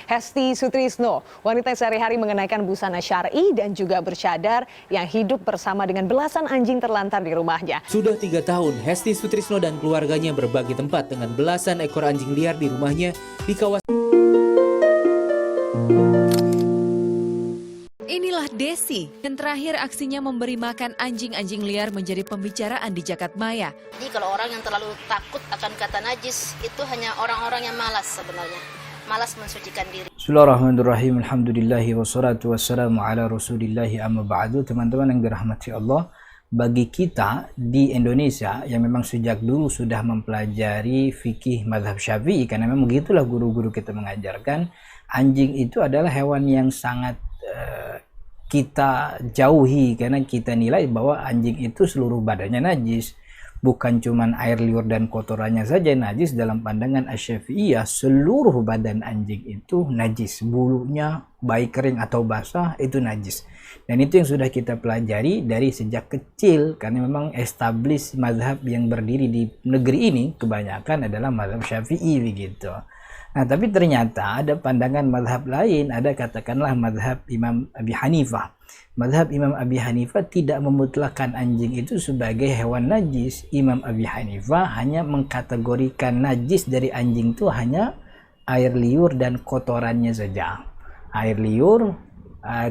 Hesti Sutrisno, wanita yang sehari-hari mengenakan busana syar'i dan juga bercadar yang hidup bersama dengan belasan anjing terlantar di rumahnya. Sudah 3 tahun, Hesti Sutrisno dan keluarganya berbagi tempat dengan belasan ekor anjing liar di rumahnya di kawasan. Inilah Desi, yang terakhir aksinya memberi makan anjing-anjing liar menjadi pembicaraan di jagat maya. Jadi kalau orang yang terlalu takut akan kata najis, itu hanya orang-orang yang malas sebenarnya. Malas mensucikan diri. Bismillahirrahmanirrahim. Alhamdulillahi wassalatu wassalamu ala rasulillahi amma ba'du. Teman-teman yang dirahmati Allah, bagi kita di Indonesia yang memang sejak dulu sudah mempelajari fikih mazhab Syafi'i, karena memang begitulah guru-guru kita mengajarkan, anjing itu adalah hewan yang sangat kita jauhi, karena kita nilai bahwa anjing itu seluruh badannya najis, bukan cuman air liur dan kotorannya saja najis. Dalam pandangan Asy-Syafi'iyah, seluruh badan anjing itu najis, bulunya baik kering atau basah itu najis. Dan itu yang sudah kita pelajari dari sejak kecil, karena memang establish mazhab yang berdiri di negeri ini kebanyakan adalah mazhab Syafi'i begitu. Nah, tapi ternyata ada pandangan mazhab lain, ada katakanlah mazhab Imam Abi Hanifah. Mazhab Imam Abi Hanifah tidak memutlakkan anjing itu sebagai hewan najis. Imam Abi Hanifah hanya mengkategorikan najis dari anjing itu hanya air liur dan kotorannya saja. Air liur,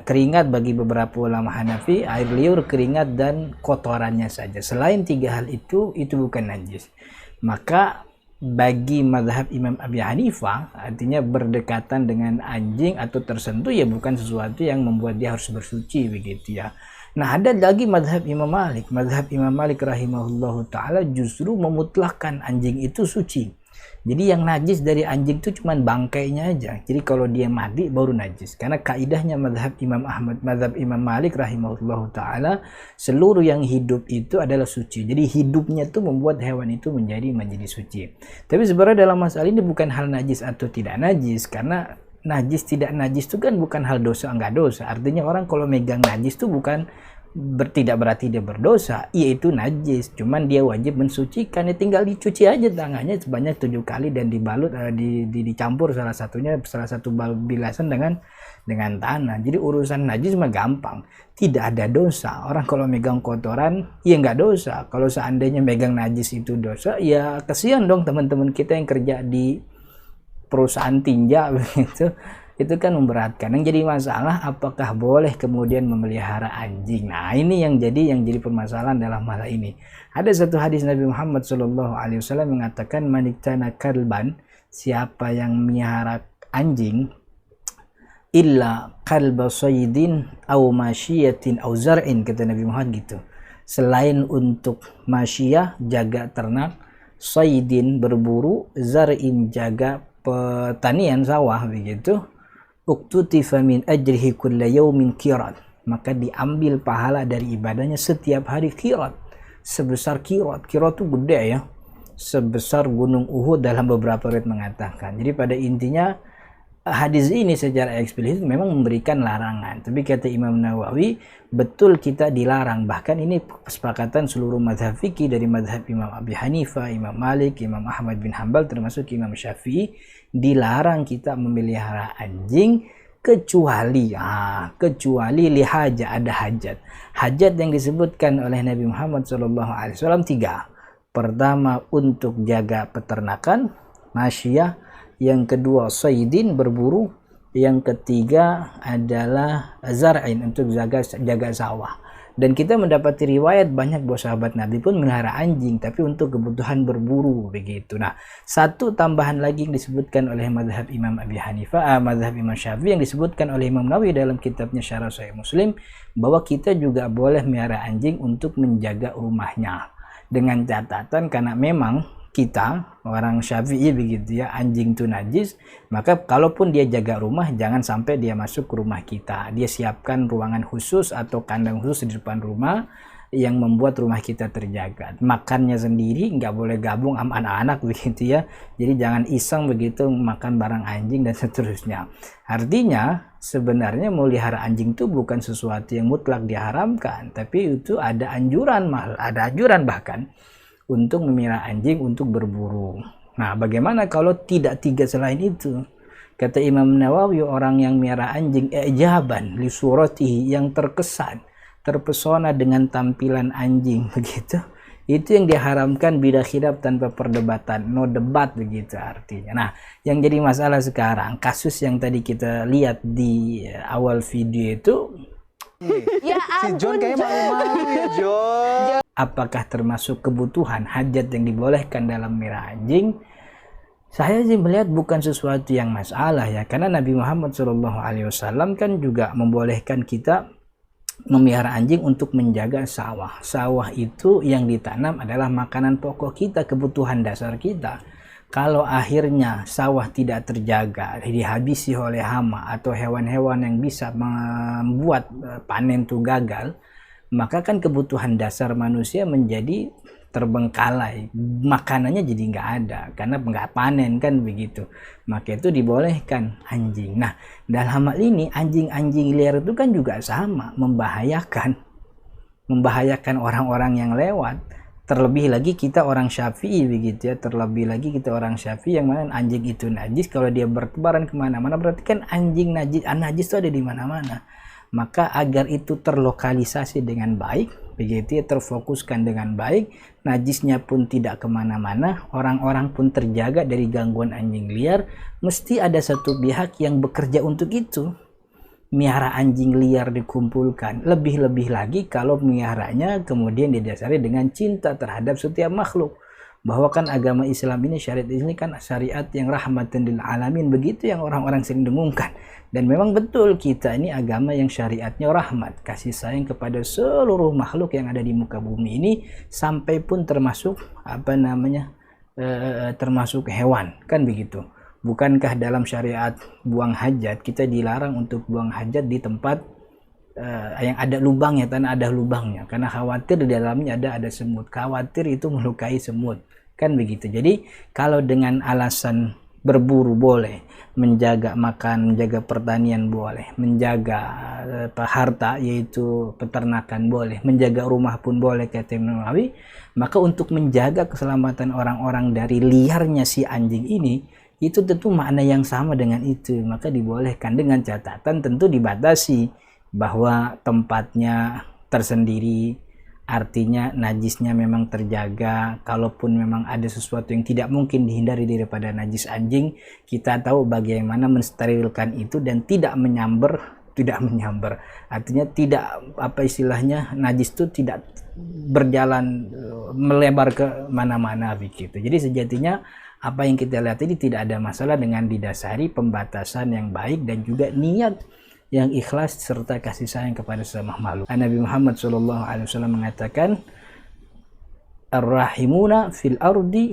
keringat bagi beberapa ulama Hanafi, air liur, keringat dan kotorannya saja. Selain 3 hal itu bukan najis. Maka bagi mazhab Imam Abi Hanifah, artinya berdekatan dengan anjing atau tersentuh ya bukan sesuatu yang membuat dia harus bersuci begitu ya. Nah, ada lagi mazhab Imam Malik. Mazhab Imam Malik rahimahullahu ta'ala justru memutlakkan anjing itu suci. Jadi yang najis dari anjing itu cuma bangkainya aja. Jadi kalau dia mati baru najis. Karena kaidahnya mazhab Imam Ahmad, mazhab Imam Malik rahimahullahu ta'ala, seluruh yang hidup itu adalah suci. Jadi hidupnya itu membuat hewan itu menjadi suci. Tapi sebenarnya dalam masalah ini bukan hal najis atau tidak najis. Karena najis tidak najis itu kan bukan hal dosa enggak dosa. Artinya orang kalau megang najis itu bukan tidak berarti dia berdosa, yaitu najis, cuman dia wajib mensucikan, ya tinggal dicuci aja tangannya sebanyak 7 kali dan dibalut, dicampur salah satu bilasan dengan tanah. Jadi urusan najis mah gampang, tidak ada dosa. Orang kalau megang kotoran ya nggak dosa. Kalau seandainya megang najis itu dosa, ya kasihan dong teman-teman kita yang kerja di perusahaan tinja begitu. Itu kan memberatkan. Yang jadi masalah, apakah boleh kemudian memelihara anjing? Nah, ini yang jadi permasalahan dalam hal ini. Ada satu hadis Nabi Muhammad SAW mengatakan, maniktana kalban, siapa yang melihara anjing, illa kalba saydin au masyiyatin au zar'in, kata Nabi Muhammad gitu. Selain untuk masyiyah, jaga ternak, saydin berburu, zar'in jaga pertanian sawah begitu, uktutifa min ajrihi kulla yawmin qirat, maka diambil pahala dari ibadahnya setiap hari qirat, sebesar qirat. Qirat itu gede ya, sebesar gunung Uhud dalam beberapa riwayat mengatakan. Jadi pada intinya hadis ini secara eksplisit memang memberikan larangan, tapi kata Imam Nawawi betul kita dilarang. Bahkan ini kesepakatan seluruh mazhab fikih dari mazhab Imam Abi Hanifah, Imam Malik, Imam Ahmad bin Hanbal termasuk Imam Syafi'i, dilarang kita memelihara anjing kecuali lihaja, ada hajat yang disebutkan oleh Nabi Muhammad SAW 3. Pertama untuk jaga peternakan, masyiyah. Yang kedua saydin berburu, yang ketiga adalah zar'in untuk jaga sawah. Dan kita mendapati riwayat banyak bahwa sahabat Nabi pun melihara anjing tapi untuk kebutuhan berburu begitu. Nah, satu tambahan lagi yang disebutkan oleh mazhab Imam Abi Hanifah, mazhab Imam Syafi'i, yang disebutkan oleh Imam Nawawi dalam kitabnya Syarah Sahih Muslim, bahwa kita juga boleh melihara anjing untuk menjaga rumahnya. Dengan catatan, karena memang kita orang Syafi'i begitu ya, anjing itu najis, maka kalaupun dia jaga rumah jangan sampai dia masuk ke rumah kita. Dia siapkan ruangan khusus atau kandang khusus di depan rumah yang membuat rumah kita terjaga. Makannya sendiri, nggak boleh gabung sama anak-anak begitu ya. Jadi jangan iseng begitu makan barang anjing dan seterusnya. Artinya sebenarnya melihara anjing itu bukan sesuatu yang mutlak diharamkan, tapi itu ada anjuran bahkan untuk memelihara anjing untuk berburu. Nah, bagaimana kalau tidak 3 selain itu? Kata Imam Nawawi, orang yang miara anjing ijaban li suratihi, yang terkesan, terpesona dengan tampilan anjing begitu. Itu yang diharamkan bila khilaf, tanpa perdebatan, no debat begitu artinya. Nah, yang jadi masalah sekarang, kasus yang tadi kita lihat di awal video itu, Ya Si John ampun, kayaknya malu-malu ya John. apakah termasuk kebutuhan hajat yang dibolehkan dalam miara anjing? Saya sih melihat bukan sesuatu yang masalah ya, karena Nabi Muhammad SAW kan juga membolehkan kita memelihara anjing untuk menjaga sawah. Sawah itu yang ditanam adalah makanan pokok kita, kebutuhan dasar kita. Kalau akhirnya sawah tidak terjaga, dihabisi oleh hama atau hewan-hewan yang bisa membuat panen itu gagal, maka kan kebutuhan dasar manusia menjadi terbengkalai, makanannya jadi nggak ada karena nggak panen kan begitu. Maka itu dibolehkan anjing. Nah, dalam hal ini anjing-anjing liar itu kan juga sama, membahayakan orang-orang yang lewat. Terlebih lagi kita orang Syafi'i begitu ya, terlebih lagi kita orang Syafi'i yang mana anjing itu najis, kalau dia bertebaran kemana-mana berarti kan anjing najis, najis itu ada di mana-mana. Maka agar itu terlokalisasi dengan baik begitu ya, terfokuskan dengan baik, najisnya pun tidak kemana-mana, orang-orang pun terjaga dari gangguan anjing liar, mesti ada satu pihak yang bekerja untuk itu. Miara anjing liar dikumpulkan, lebih-lebih lagi kalau miaranya kemudian didasari dengan cinta terhadap setiap makhluk. Bahwa kan agama Islam ini, syariat ini kan syariat yang rahmatan lil alamin, begitu yang orang-orang sering dengungkan. Dan memang betul kita ini agama yang syariatnya rahmat, kasih sayang kepada seluruh makhluk yang ada di muka bumi ini, sampai pun termasuk termasuk hewan kan begitu. Bukankah dalam syariat buang hajat kita dilarang untuk buang hajat di tempat yang ada lubangnya, tanah ada lubangnya, karena khawatir di dalamnya ada semut, khawatir itu melukai semut kan begitu. Jadi kalau dengan alasan berburu boleh, menjaga makan, menjaga pertanian boleh, menjaga harta yaitu peternakan boleh, menjaga rumah pun boleh kata Imam Nawawi, maka untuk menjaga keselamatan orang-orang dari liarnya si anjing ini, itu tentu makna yang sama dengan itu, maka dibolehkan dengan catatan tentu dibatasi bahwa tempatnya tersendiri, artinya najisnya memang terjaga. Kalaupun memang ada sesuatu yang tidak mungkin dihindari daripada najis anjing, kita tahu bagaimana mensterilkan itu dan tidak menyambar, artinya tidak najis itu tidak berjalan melebar ke mana-mana begitu. Jadi sejatinya apa yang kita lihat ini tidak ada masalah dengan didasari pembatasan yang baik dan juga niat yang ikhlas serta kasih sayang kepada sesama makhluk. Nabi Muhammad SAW mengatakan, Ar-rahimuna fil ardi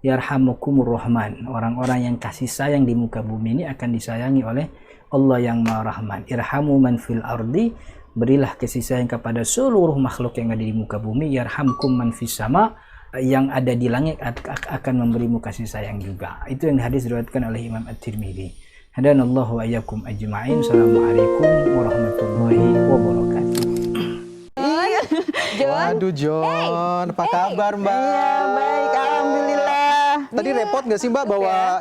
yarhamukumur rahman. Orang-orang yang kasih sayang di muka bumi ini akan disayangi oleh Allah yang Maha Rahman. Irhamu man fil ardi, berilah kasih sayang kepada seluruh makhluk yang ada di muka bumi. Yarhamkum man fis sama, yang ada di langit akan memberimu kasih sayang juga. Itu yang hadis diriwayatkan oleh Imam At-Tirmidzi. Hadanallahu wa iyyakum ajma'in. Assalamualaikum warahmatullahi wabarakatuh. Waduh John, apa kabar Mbak? Iya baik, alhamdulillah. Tadi repot nggak sih Mbak bawa